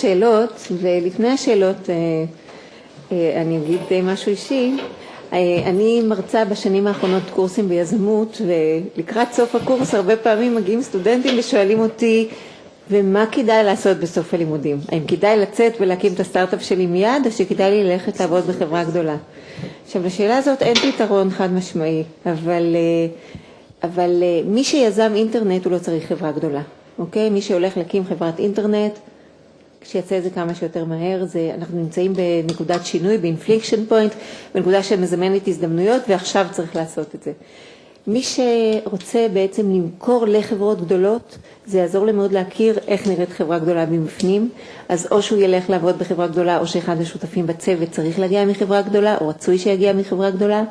שאלות, ולפני השאלות אני אגיד משהו אישי. אני מרצה בשנים האחרונות קורסים ביזמות, ולקראת סוף הקורס הרבה פעמים מגיעים סטודנטים ושואלים אותי, ומה כדאי לעשות בסוף הלימודים? האם כדאי לצאת ולהקים את הסטארט-אפ שלי מיד, או שכדאי לי ללכת לעבוד בחברה גדולה? עכשיו, לשאלה הזאת אין פתרון חד משמעי, אבל מי שיזם אינטרנט הוא לא צריך חברה גדולה, אוקיי? מי שהולך להקים חברת אינטרנט, כשיצא את זה כמה שיותר מהר, אנחנו נמצאים בנקודת שינוי, באינפליקשן פוינט, בנקודה שמזמנת הזדמנויות, ועכשיו צריך לעשות את זה. מי שרוצה בעצם למכור לחברות גדולות, זה יעזור למאוד להכיר איך נראית חברה גדולה מבפנים, אז או שהוא ילך לעבוד בחברה גדולה, או שאחד השותפים בצוות צריך להגיע מחברה גדולה, או רצוי שיגיע מחברה גדולה,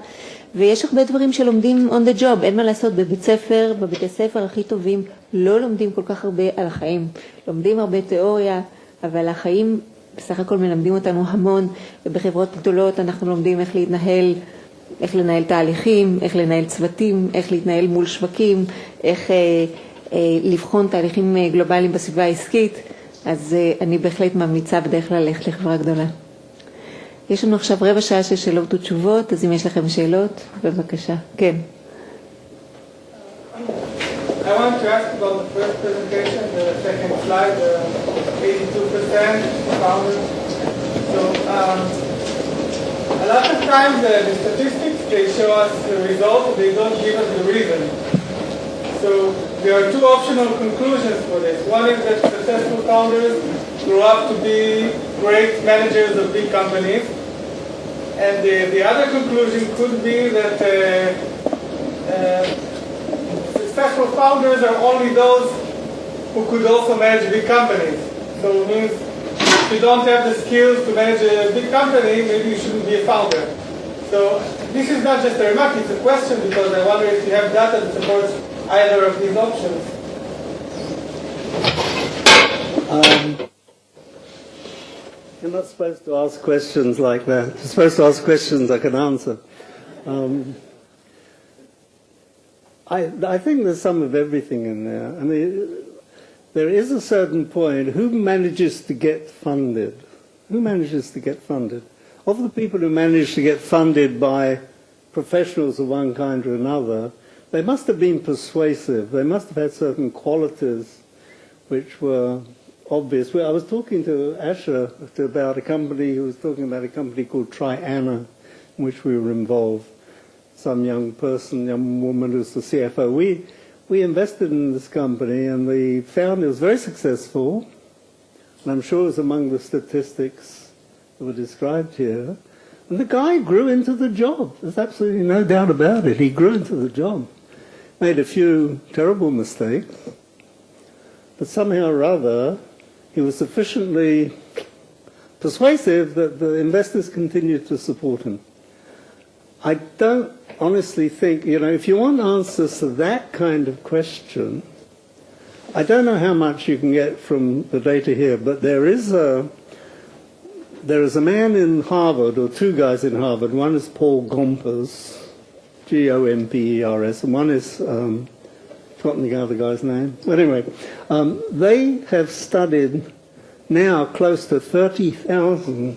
ויש הרבה דברים שלומדים on the job, אין מה לעשות בבית ספר, בבתי ספר הכי טובים, לא לומדים כל כך הרבה על החיים, לומדים הרבה תיאוריה, אבל החיים בסך הכל מלמדים אותנו המון, ובחברות גדולות אנחנו לומדים איך להתנהל, איך לנהל תהליכים, איך לנהל צוותים, איך להתנהל מול שווקים, איך לבחון תהליכים גלובליים בסביבה העסקית, אז אני בהחלט ממליצה בדרך כלל ללכת לחברה גדולה. יש לנו עכשיו רבע שעה של שאלות ותשובות, אז אם יש לכם שאלות, בבקשה. כן. I want to ask about the first presentation, the second slide, the 82% founders. So, a lot of times the statistics, they show us the result, they don't give us the reason. So, there are two optional conclusions for this. One is that successful founders grow up to be great managers of big companies. And the other conclusion could be that successful founders are only those who could also manage big companies. So it means if you don't have the skills to manage a big company, maybe you shouldn't be a founder. So this is not just a remark, it's a question, because I wonder if you have data that supports either of these options. You're not supposed to ask questions like that. You're supposed to ask questions I can answer. I think there's some of everything in there. I mean, there is a certain point. Who manages to get funded? Who manages to get funded? Of the people who manage to get funded by professionals of one kind or another, they must have been persuasive. They must have had certain qualities which were obvious. Well, I was talking to Asher about a company who was talking about a company called Triana, in which we were involved. Some young person, young woman who's the CFO. We invested in this company, and the founder was very successful, and I'm sure it was among the statistics that were described here. And the guy grew into the job. There's absolutely no doubt about it. He grew into the job. Made a few terrible mistakes, but somehow or other, he was sufficiently persuasive that the investors continued to support him. I don't honestly think, if you want answers to that kind of question, I don't know how much you can get from the data here, but there is a man in Harvard, or two guys in Harvard. One is Paul Gompers, Gompers, and one is, forgotten the other guy's name. But anyway, they have studied now close to 30,000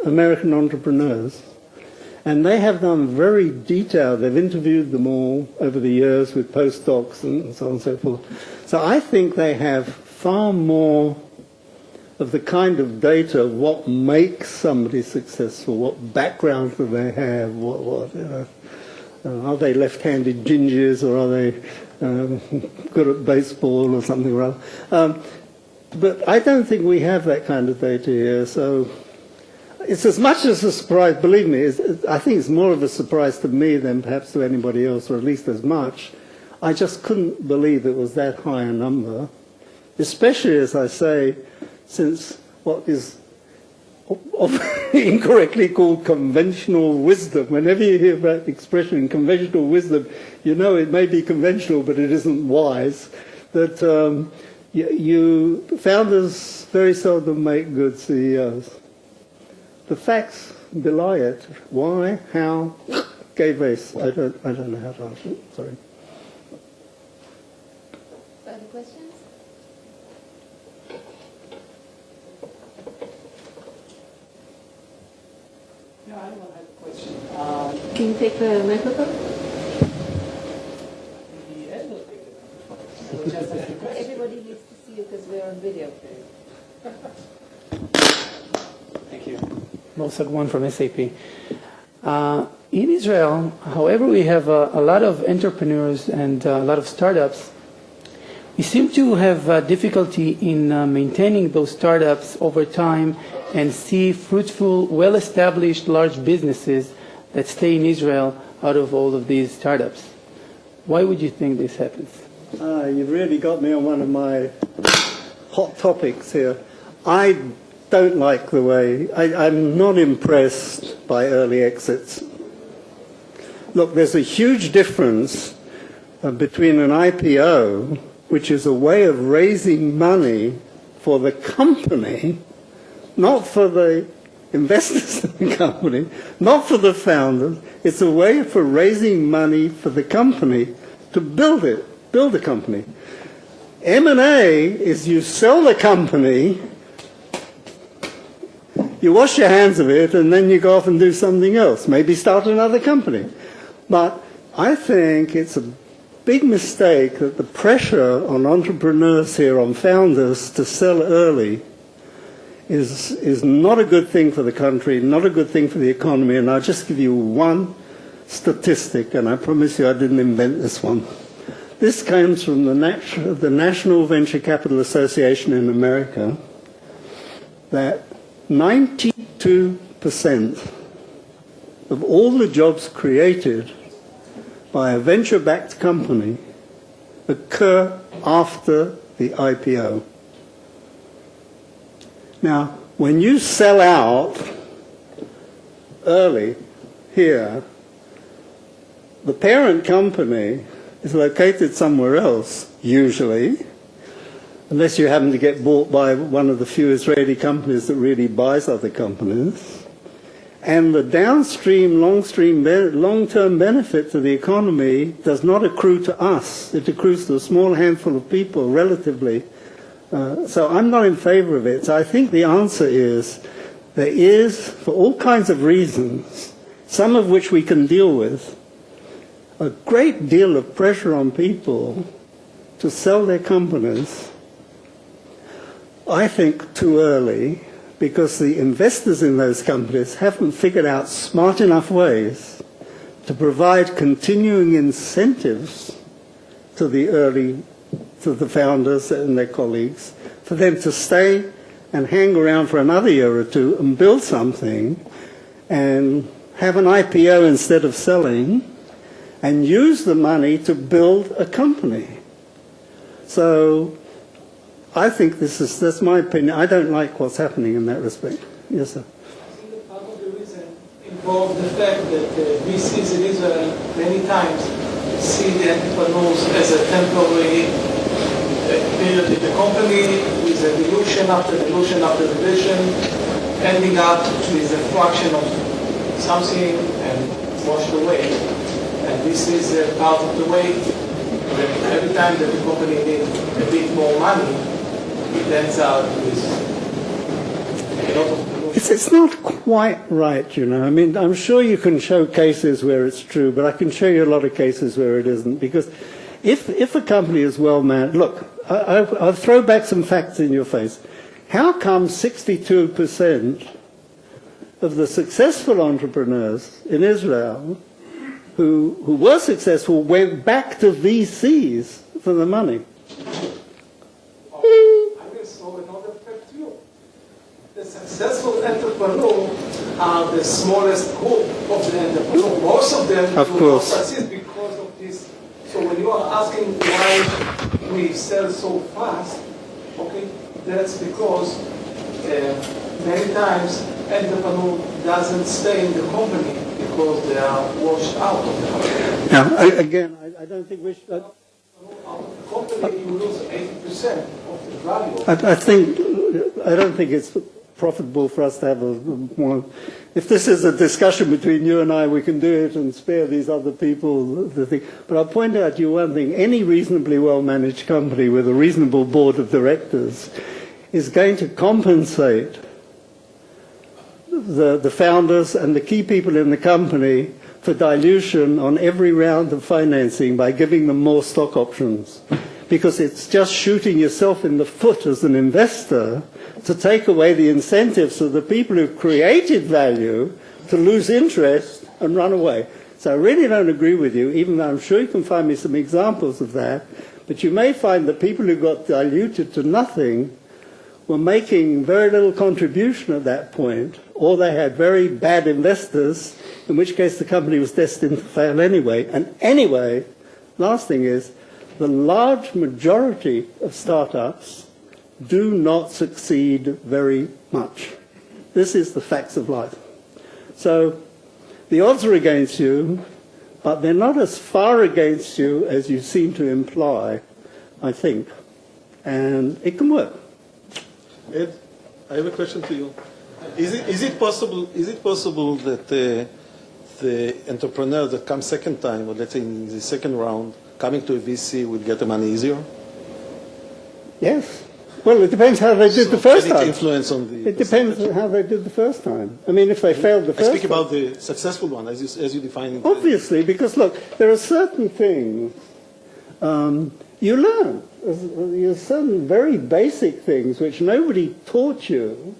American entrepreneurs. And they have done very detailed, they've interviewed them all over the years with postdocs and so on and so forth. So I think they have far more of the kind of data, what makes somebody successful, what background do they have, are they left-handed gingers, or are they good at baseball or something or other. But I don't think we have that kind of data here, so it's as much as a surprise, believe me, I think it's more of a surprise to me than perhaps to anybody else, or at least as much. I just couldn't believe it was that high a number, especially, as I say, since what is incorrectly called conventional wisdom. Whenever you hear that expression, conventional wisdom, you know it may be conventional, but it isn't wise. That founders very seldom make good CEOs. The facts belie it. Why? How? Gay race. I don't know how to answer it. Sorry. Further questions? can you take the microphone? Everybody needs to see you because we're on video. Thank you. Mosag one from SAP. In Israel, however, we have a lot of entrepreneurs and a lot of startups. We seem to have difficulty in maintaining those startups over time and see fruitful, well-established large businesses that stay in Israel out of all of these startups. Why would you think this happens? You've really got me on one of my hot topics here. I don't like the way, I'm not impressed by early exits. Look, there's a huge difference between an IPO, which is a way of raising money for the company, not for the investors in the company, not for the founders. It's a way for raising money for the company to build a company. M&A is you sell the company, you wash your hands of it, and then you go off and do something else, maybe start another company. But I think it's a big mistake that the pressure on entrepreneurs here, on founders, to sell early is not a good thing for the country, not a good thing for the economy. And I'll just give you one statistic, and I promise you I didn't invent this one. This comes from the National Venture Capital Association in America, that 92% of all the jobs created by a venture-backed company occur after the IPO. Now, when you sell out early here, the parent company is located somewhere else, usually, unless you happen to get bought by one of the few Israeli companies that really buys other companies. And the downstream, long-term benefit to the economy does not accrue to us. It accrues to a small handful of people, relatively. So I'm not in favor of it. So I think the answer is, there is, for all kinds of reasons, some of which we can deal with, a great deal of pressure on people to sell their companies, I think too early, because the investors in those companies haven't figured out smart enough ways to provide continuing incentives to the founders and their colleagues, for them to stay and hang around for another year or two and build something and have an IPO instead of selling, and use the money to build a company. So I think that's my opinion. I don't like what's happening in that respect. Yes, sir. I think that part of the reason involves the fact that VCs in Israel many times see the entrepreneurs as a temporary period in the company, with a dilution after dilution after dilution, ending up with a fraction of something and washed away. And this is part of the way that every time that the company needs a bit more money, it ends out with a lot of dilution. It's not quite right, you know. I mean, I'm sure you can show cases where it's true, but I can show you a lot of cases where it isn't. Because if a company is well managed, look, I'll throw back some facts in your face. How come 62% of the successful entrepreneurs in Israel who were successful went back to VCs for the money? The successful entrepreneurs are the smallest group of the entrepreneurs. Most of them do not succeed because of this. So when you are asking why we sell so fast, okay, that's because many times entrepreneur doesn't stay in the company because they are washed out of the company. Now, again, I don't think we should... company, you lose 80% of the value. I don't think it's profitable for us to have one. If this is a discussion between you and I, we can do it and spare these other people the thing. But I'll point out to you one thing. Any reasonably well-managed company with a reasonable board of directors is going to compensate the founders and the key people in the company for dilution on every round of financing by giving them more stock options, because it's just shooting yourself in the foot as an investor to take away the incentives of the people who've created value to lose interest and run away. So I really don't agree with you, even though I'm sure you can find me some examples of that. But you may find that people who got diluted to nothing were making very little contribution at that point, or they had very bad investors, in which case the company was destined to fail anyway. And anyway, last thing is, the large majority of startups do not succeed very much. This is the facts of life. So the odds are against you, but they're not as far against you as you seem to imply, I think. And it can work. Ed, I have a question to you. Is it possible that the entrepreneur that comes second time, or let's say in the second round, coming to a VC will get the money easier? Yes. Well, it depends how they did the first time. Influence on the it depends on how they did the first time. I mean, if they failed the first time. I speak about the successful one, as you define it. Obviously, because look, there are certain things you learn. There's certain very basic things which nobody taught you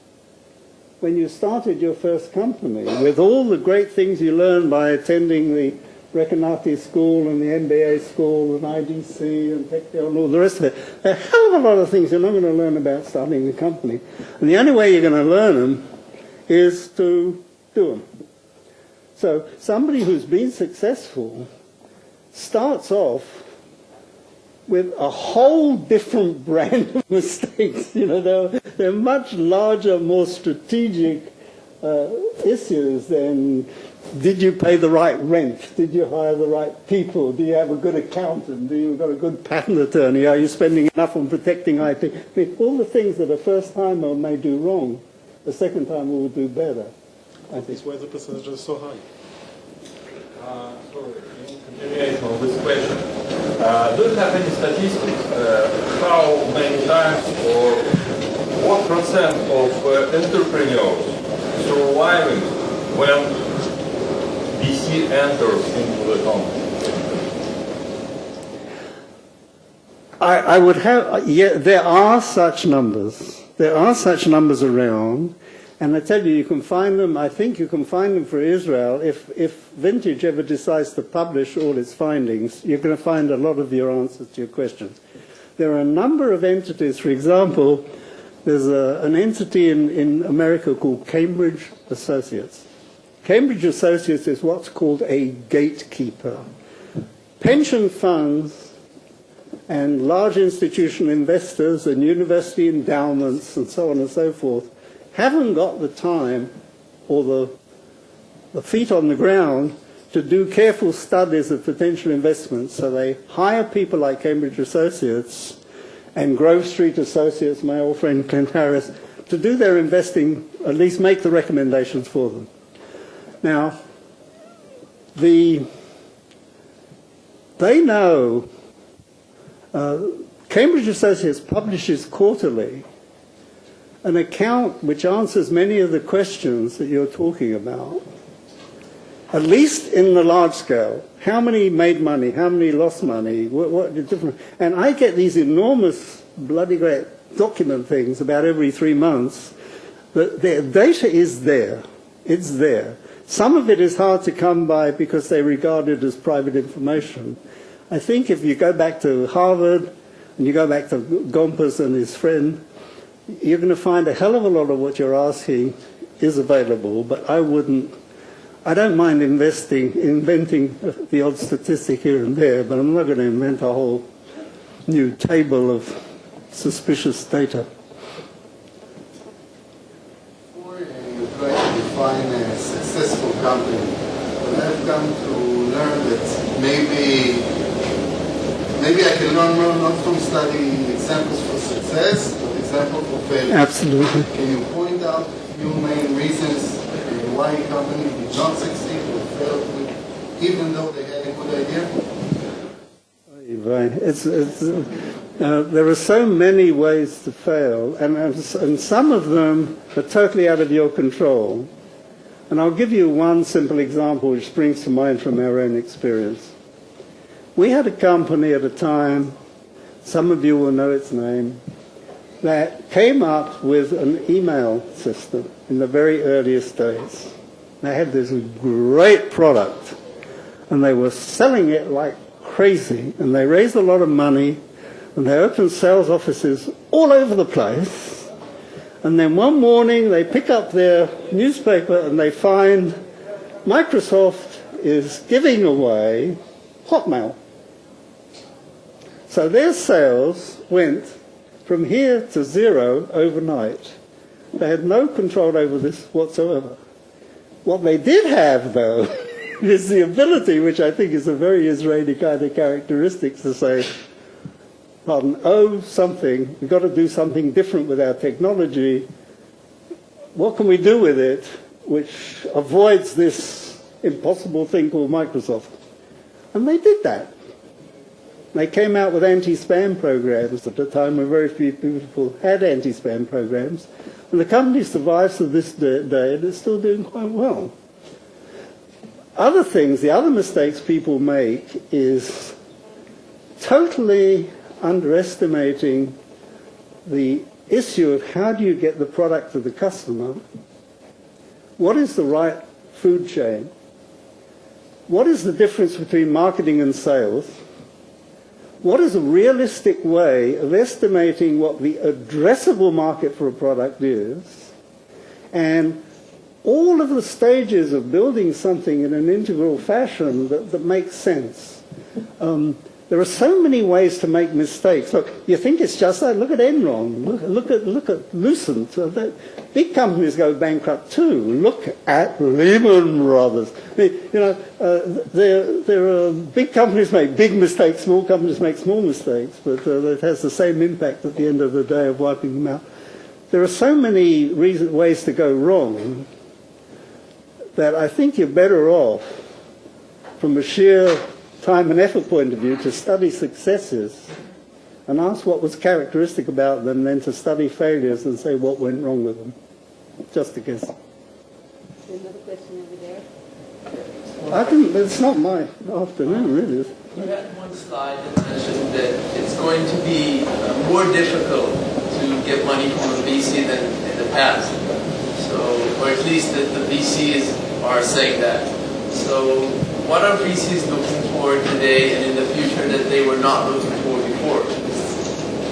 when you started your first company, with all the great things you learned by attending the Recanati school and the MBA school and IDC and Technion and all the rest of it. A hell of a lot of things you're not going to learn about starting a company. And the only way you're going to learn them is to do them. So somebody who's been successful starts off with a whole different brand of mistakes. You know, they're much larger, more strategic issues than did you pay the right rent? Did you hire the right people? Do you have a good accountant? Do you got a good patent attorney? Are you spending enough on protecting IP? I mean, all the things that a first timer may do wrong, the second timer will do better. I think. That's why the percentage is so high. Sorry, in continuation of this question, do you have any statistics how many times or what percent of entrepreneurs surviving when VC enters into the company? I would have, yeah, there are such numbers. There are such numbers around. And I tell you, you can find them, I think you can find them for Israel. If Vintage ever decides to publish all its findings, you're going to find a lot of your answers to your questions. There are a number of entities. For example, there's an entity in America called Cambridge Associates. Cambridge Associates is what's called a gatekeeper. Pension funds and large institutional investors and university endowments and so on and so forth haven't got the time or the feet on the ground to do careful studies of potential investments. So they hire people like Cambridge Associates and Grove Street Associates, my old friend Clint Harris, to do their investing, at least make the recommendations for them. Now, they know, Cambridge Associates publishes quarterly an account which answers many of the questions that you're talking about, at least in the large scale. How many made money? How many lost money? What different? And I get these enormous, bloody great document things about every 3 months. But their data is there. It's there. Some of it is hard to come by because they regard it as private information. I think if you go back to Harvard and you go back to Gompers and his friend, you're going to find a hell of a lot of what you're asking is available, but I don't mind inventing the odd statistic here and there, but I'm not going to invent a whole new table of suspicious data. Before you try to define a successful company, but I've come to learn that maybe I can learn more not from studying examples for success, but examples for failure. Absolutely. Can you point out a few main reasons why a company did not succeed or failed, even though they had a good idea? There are so many ways to fail, and some of them are totally out of your control. And I'll give you one simple example which springs to mind from our own experience. We had a company at a time, some of you will know its name, that came up with an email system in the very earliest days. They had this great product, and they were selling it like crazy, and they raised a lot of money, and they opened sales offices all over the place. And then one morning they pick up their newspaper and they find Microsoft is giving away Hotmail. So their sales went from here to zero overnight. They had no control over this whatsoever. What they did have, though, is the ability, which I think is a very Israeli kind of characteristic, to say, pardon, something, we've got to do something different with our technology. What can we do with it which avoids this impossible thing called Microsoft? And they did that. They came out with anti-spam programs at a time when very few people had anti-spam programs. And the company survives to this day and is still doing quite well. Other things, the other mistakes people make is totally underestimating the issue of how do you get the product to the customer. What is the right food chain? What is the difference between marketing and sales? What is a realistic way of estimating what the addressable market for a product is? And all of the stages of building something in an integral fashion that makes sense. There are so many ways to make mistakes. Look, you think it's just that? Look at Enron. Look at Lucent. Big companies go bankrupt too. Look at Lehman Brothers. I mean, you know, there are big companies make big mistakes, small companies make small mistakes, but it has the same impact at the end of the day of wiping them out. There are so many ways to go wrong that I think you're better off from a sheer time and effort point of view to study successes and ask what was characteristic about them than to study failures and say what went wrong with them. Just a guess. Another question over there. I think it's not my afternoon, really. You had one slide that mentioned that it's going to be more difficult to get money from a VC than in the past. So, or at least the VCs are saying that. So what are VCs looking for today and in the future that they were not looking for before?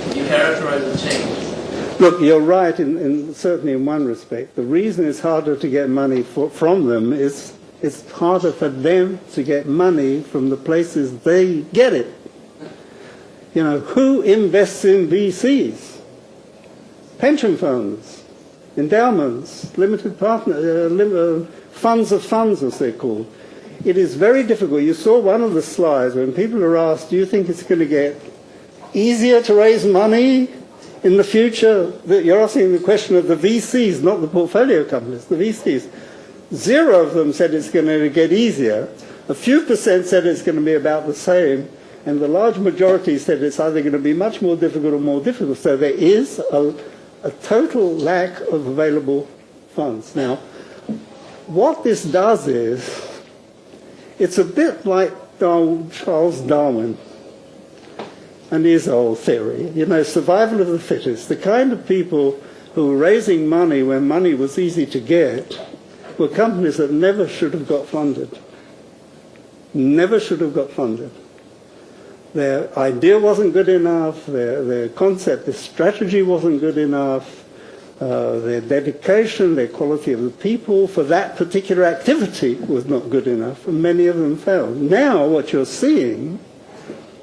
Can you characterize the change? Look, you're right, certainly in one respect. The reason it's harder to get money from them is it's harder for them to get money from the places they get it. You know, who invests in VCs? Pension funds, endowments, limited partner, funds of funds, as they're called. It is very difficult. You saw one of the slides when people are asked, do you think it's going to get easier to raise money in the future? You're asking the question of the VCs, not the portfolio companies, the VCs. 0 of them said it's going to get easier. A few percent said it's going to be about the same. And the large majority said it's either going to be much more difficult or more difficult. So there is a total lack of available funds. Now, what this does is, it's a bit like Charles Darwin and his old theory, you know, survival of the fittest. The kind of people who were raising money when money was easy to get were companies that never should have got funded. Never should have got funded. Their idea wasn't good enough, their concept, their strategy wasn't good enough, their dedication, their quality of the people for that particular activity was not good enough, and many of them failed. Now what you're seeing,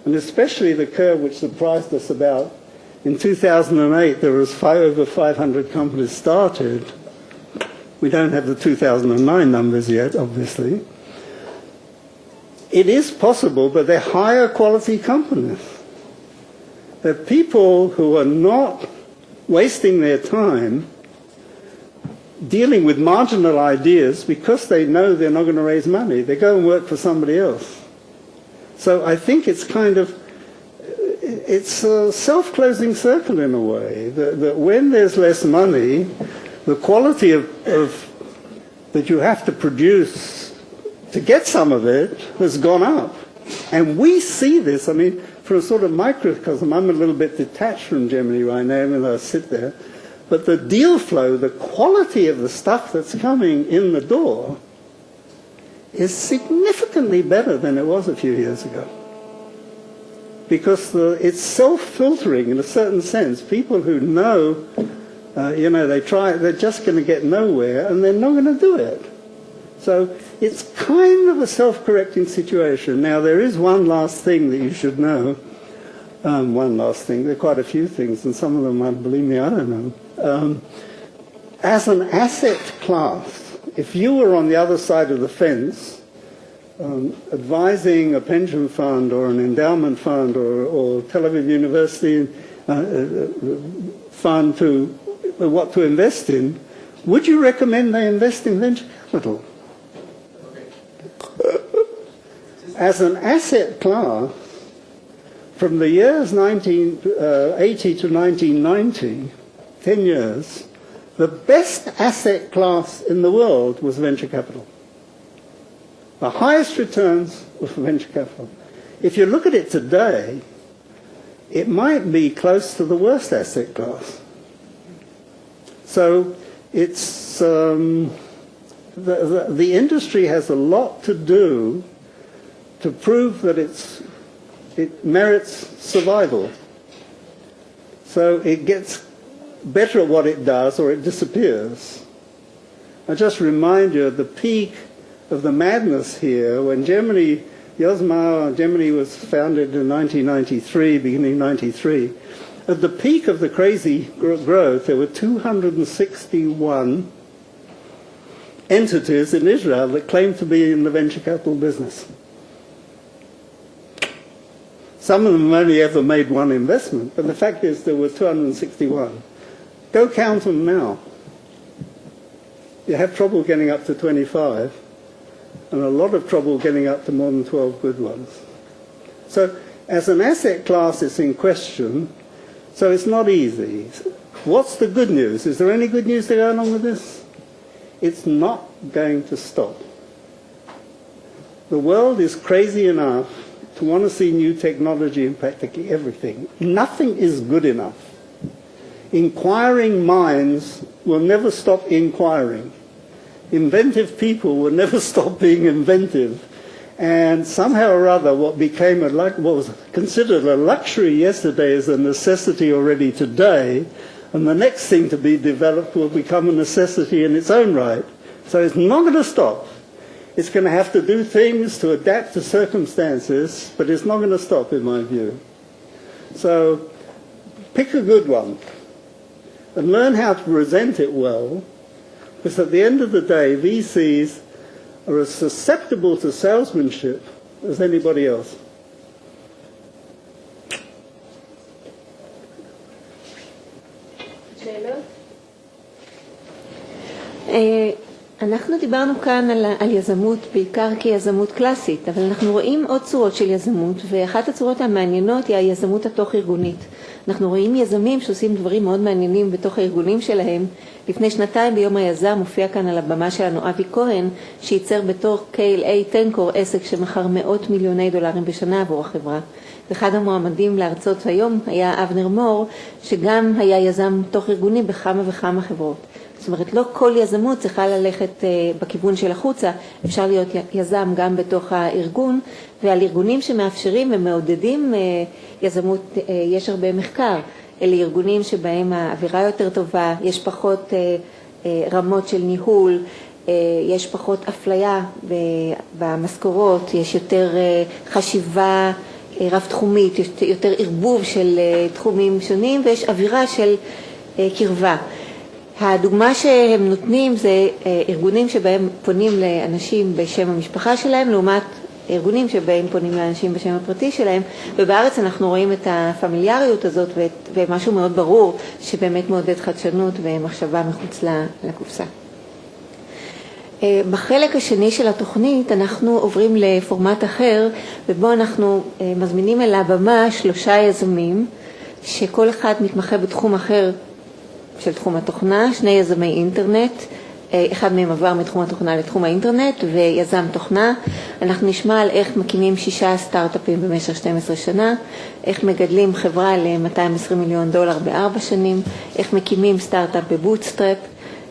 and especially the curve which surprised us about, in 2008 there was over 500 companies started. We don't have the 2009 numbers yet, obviously. It is possible, but they're higher quality companies. They're people who are not wasting their time dealing with marginal ideas because they know they're not going to raise money. They go and work for somebody else. So I think it's it's a self-closing circle in a way, that when there's less money, the quality of that you have to produce to get some of it has gone up. And we see this, I mean, from a sort of microcosm. I'm a little bit detached from Germany right now, even though I sit there. But the deal flow, the quality of the stuff that's coming in the door is significantly better than it was a few years ago. Because it's self-filtering in a certain sense. People who know, they're just going to get nowhere and they're not going to do it. So it's kind of a self-correcting situation. Now, there is one last thing that you should know. One last thing. There are quite a few things, and some of them, believe me, I don't know. As an asset class, if you were on the other side of the fence, advising a pension fund or an endowment fund or Tel Aviv University fund to what to invest in, would you recommend they invest in venture capital? As an asset class, from the years 1980 to 1990, 10 years, the best asset class in the world was venture capital. The highest returns were for venture capital. If you look at it today, it might be close to the worst asset class. So it's the industry has a lot to do to prove that it merits survival. So it gets better at what it does or it disappears. I just remind you of the peak of the madness here when Germany was founded in 1993, beginning 93. At the peak of the crazy growth, there were 261 entities in Israel that claimed to be in the venture capital business. Some of them only ever made one investment, but the fact is there were 261. Go count them now. You have trouble getting up to 25, and a lot of trouble getting up to more than 12 good ones. So as an asset class, it's in question, so it's not easy. What's the good news? Is there any good news to go along with this? It's not going to stop. The world is crazy enough to want to see new technology in practically everything. Nothing is good enough. Inquiring minds will never stop inquiring. Inventive people will never stop being inventive. And somehow or other, what was considered a luxury yesterday is a necessity already today, and the next thing to be developed will become a necessity in its own right. So it's not going to stop. It's going to have to do things to adapt to circumstances, but it's not going to stop, in my view. So pick a good one and learn how to present it well, because at the end of the day, VCs are as susceptible to salesmanship as anybody else. שאלות? אנחנו דיברנו כאן על יזמות בעיקר כיזמות קלאסית, אבל אנחנו רואים עוד צורות של יזמות, ואחת הצורות המעניינות היא היזמות התוך-ארגונית. אנחנו רואים יזמים שעושים דברים מאוד מעניינים בתוך הארגונים שלהם. לפני שנתיים ביום היזם מופיע כאן על הבמה שלנו אבי כהן, שייצר בתור KLA טנקור עסק שמכר $100 מיליון בשנה עבור החברה. ואחד המועמדים לארצות היום היה אבנר מור, שגם היה יזם תוך-ארגוני בכמה וכמה חברות. זאת אומרת, לא כל יזמות צריכה ללכת בכיוון של החוצה, אפשר להיות יזם גם בתוך הארגון, ועל ארגונים שמאפשרים ומעודדים יזמות יש הרבה מחקר. אלה ארגונים שבהם האווירה יותר טובה, יש פחות רמות של ניהול, יש פחות אפליה במשכורות, יש יותר חשיבה רב-תחומית, יש יותר ערבוב של תחומים שונים, ויש אווירה של קרבה. הדוגמה שהם נותנים זה ארגונים שבהם פונים לאנשים בשם המשפחה שלהם, לעומת ארגונים שבהם פונים לאנשים בשם הפרטי שלהם, ובארץ אנחנו רואים את הפמיליאריות הזאת ומשהו מאוד ברור שבאמת מעודד חדשנות ומחשבה מחוץ לקופסה. בחלק השני של התוכנית אנחנו עוברים לפורמט אחר, ובו אנחנו מזמינים אל הבמה 3 יזמים, שכל אחד מתמחה בתחום אחר של תחום התוכנה, 2 יזמי אינטרנט, אחד מהם עבר מתחום התוכנה לתחום האינטרנט ויזם תוכנה. אנחנו נשמע על איך מקימים 6 סטארט-אפים במשך 12 שנה, איך מגדלים חברה ל$220 מיליון ב4 שנים, איך מקימים סטארט-אפ בבוטסטראפ,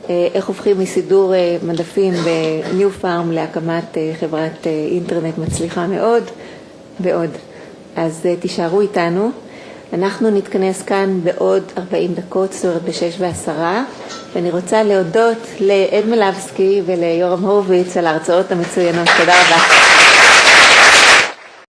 איך הופכים מסידור מדפים בניו פארם להקמת חברת אינטרנט מצליחה מאוד ועוד. אז תישארו איתנו. אנחנו נתכנס כאן בעוד 40 דקות, זאת אומרת ב6:10, ואני רוצה להודות לעד מלבסקי וליורם הורוביץ על ההרצאות המצוינות. תודה רבה.